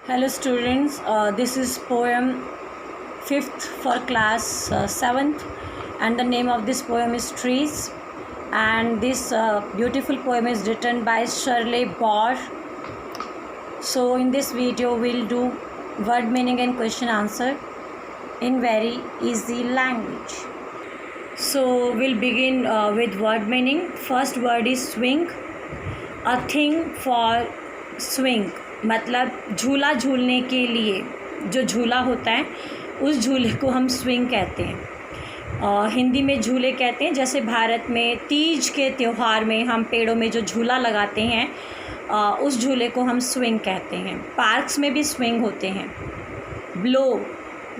Hello students, this is poem 5th for class 7th and the name of this poem is Trees, and this beautiful poem is written by Shirley Baur. So in this video we'll do word meaning and question answer in very easy language. So we'll begin with word meaning. First word is swing. A thing for swing मतलब झूला झूलने के लिए जो झूला होता है उस झूले को हम स्विंग कहते हैं। और हिंदी में झूले कहते हैं। जैसे भारत में तीज के त्यौहार में हम पेड़ों में जो झूला लगाते हैं उस झूले को हम स्विंग कहते हैं। पार्क्स में भी स्विंग होते हैं। ब्लो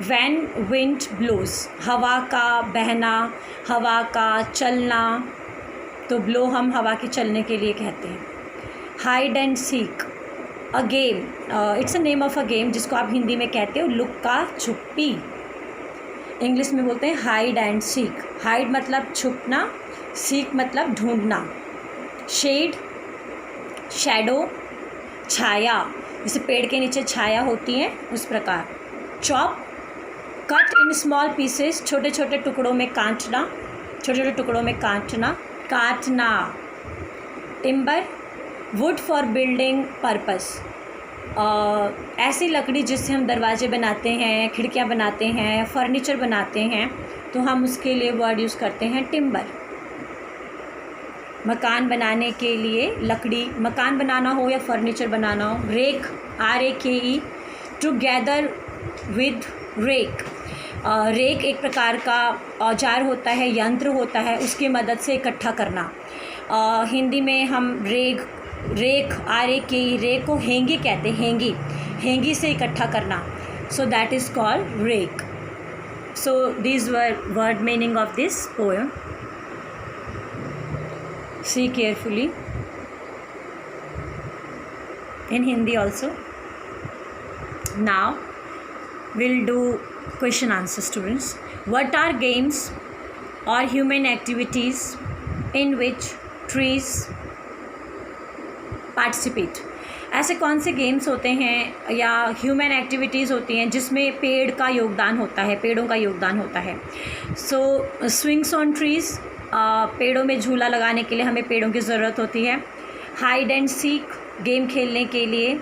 व्हेन विंड ब्लोज, हवा का बहना, हवा का चलना, तो ब्लो हम हवा के चलने के लिए कहते हैं। Hide and seek, a game, it's a name of a game जिसको आप हिंदी में कहते हो लुक्का छुपी। इंग्लिश में बोलते हैं हाइड एंड सीक। हाइड मतलब छुपना, सीक मतलब ढूंढना। शेड, शैडो, छाया, जैसे पेड़ के नीचे छाया होती है उस प्रकार। Chop, cut in small pieces, छोटे छोटे टुकड़ों में काटना, छोटे छोटे टुकड़ों में काटना, काटना। Timber, would for building purpose, ऐसी लकड़ी जिससे हम दरवाजे बनाते हैं, खिड़कियाँ बनाते हैं, फर्नीचर बनाते हैं, तो हम उसके लिए वर्ड यूज़ करते हैं टिम्बर। मकान बनाने के लिए लकड़ी, मकान बनाना हो या फर्नीचर बनाना हो। Rake, RAKE, together with rake, rake एक प्रकार का औजार होता है, यंत्र होता है, उसकी मदद से इकट्ठा करना। हिंदी में हम रेक RAKE, रेक को हेंगी कहते हैं। हेंगी, हेंगी से इकट्ठा करना। So that is called rake. So these were word meaning of this poem. See carefully in Hindi also. Now we'll do question answer students. What are games or human activities in which trees participate? ऐसे कौन से games होते हैं या human activities होती हैं जिसमें पेड़ का योगदान होता है, पेड़ों का योगदान होता है। सो स्विंग्स ऑन ट्रीज़, पेड़ों में झूला लगाने के लिए हमें पेड़ों की ज़रूरत होती है। हाइड एंड सीक, गेम खेलने के लिए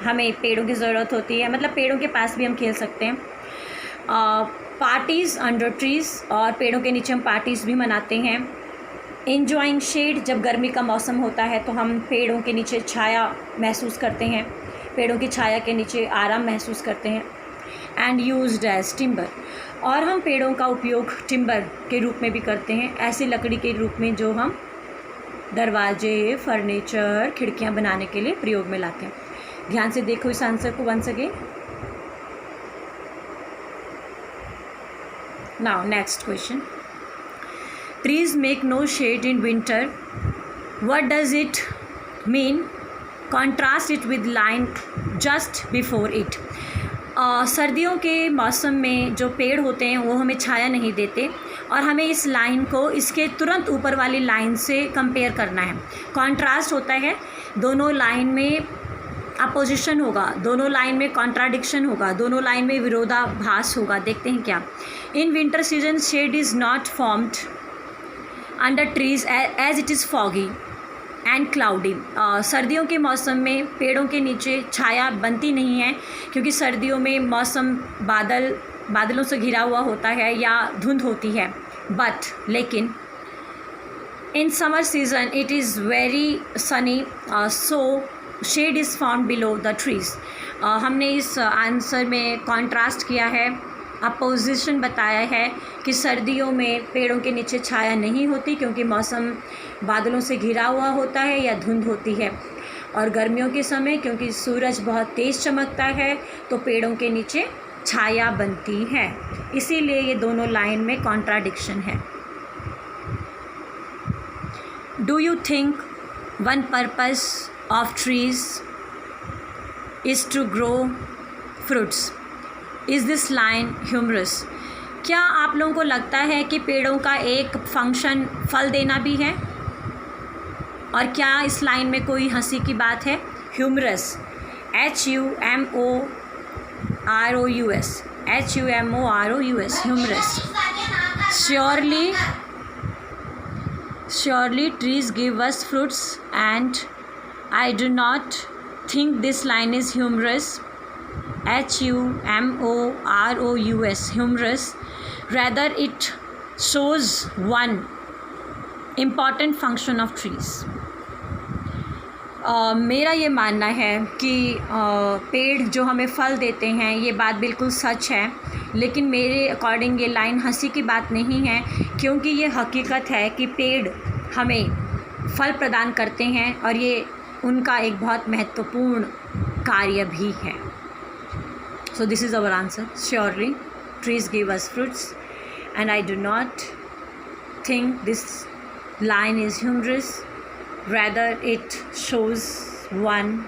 हमें पेड़ों की ज़रूरत होती है, मतलब पेड़ों के पास भी हम खेल सकते हैं। पार्टीज़ अंडर ट्रीज़, और पेड़ों के नीचे हम पार्टीज़ भी मनाते हैं। एन्जॉइंग शेड, जब गर्मी का मौसम होता है तो हम पेड़ों के नीचे छाया महसूस करते हैं, पेड़ों की छाया के नीचे आराम महसूस करते हैं। एंड यूज्ड एज टिम्बर, और हम पेड़ों का उपयोग टिम्बर के रूप में भी करते हैं, ऐसी लकड़ी के रूप में जो हम दरवाजे, फर्नीचर, खिड़कियां बनाने के लिए प्रयोग में लाते हैं। ध्यान से देखो इस आंसर को once again. Now next question. Trees make no shade in winter. What does it mean? Contrast it with line just before it. सर्दियों के मौसम में जो पेड़ होते हैं वो हमें छाया नहीं देते, और हमें इस लाइन को इसके तुरंत ऊपर वाली लाइन से कंपेयर करना है। कॉन्ट्रास्ट होता है, दोनों लाइन में अपोजिशन होगा, दोनों लाइन में कॉन्ट्राडिक्शन होगा, दोनों लाइन में विरोधाभास होगा। देखते हैं क्या। In winter season shade is not formed under trees as it is foggy and cloudy. सर्दियों के मौसम में पेड़ों के नीचे छाया बनती नहीं है, क्योंकि सर्दियों में मौसम बादलों से घिरा हुआ होता है या धुंध होती है। बट लेकिन in summer season it is very sunny, so shade is found below the trees. हमने इस आंसर में कॉन्ट्रास्ट किया है, अपोजिशन बताया है कि सर्दियों में पेड़ों के नीचे छाया नहीं होती क्योंकि मौसम बादलों से घिरा हुआ होता है या धुंध होती है, और गर्मियों के समय क्योंकि सूरज बहुत तेज़ चमकता है तो पेड़ों के नीचे छाया बनती है। इसीलिए ये दोनों लाइन में कॉन्ट्राडिक्शन है। Do you think one purpose of trees is to grow fruits? Is this line humorous? क्या आप लोगों को लगता है कि पेड़ों का एक फंक्शन फल देना भी है? और क्या इस लाइन में कोई हंसी की बात है? Humorous, HUMOROUS, HUMOROUS, humorous. Surely trees give us fruits, and I do not think this line is humorous. HUMOROUS, humorous. Rather, it shows one important function of trees. मेरा ये मानना है कि पेड़ जो हमें फल देते हैं, ये बात बिल्कुल सच है, लेकिन मेरे अकॉर्डिंग ये लाइन हंसी की बात नहीं है, क्योंकि ये हकीकत है कि पेड़ हमें फल प्रदान करते हैं और ये उनका एक बहुत महत्वपूर्ण कार्य भी है. So this is our answer. Surely trees give us fruits, and I do not think this line is humorous. Rather, it shows one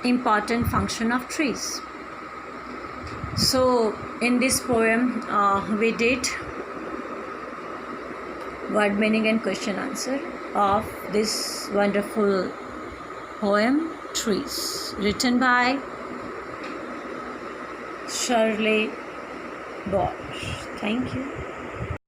important function of trees. So in this poem we did word meaning and question answer of this wonderful poem Trees, written by Shirley Bosch. Thank you.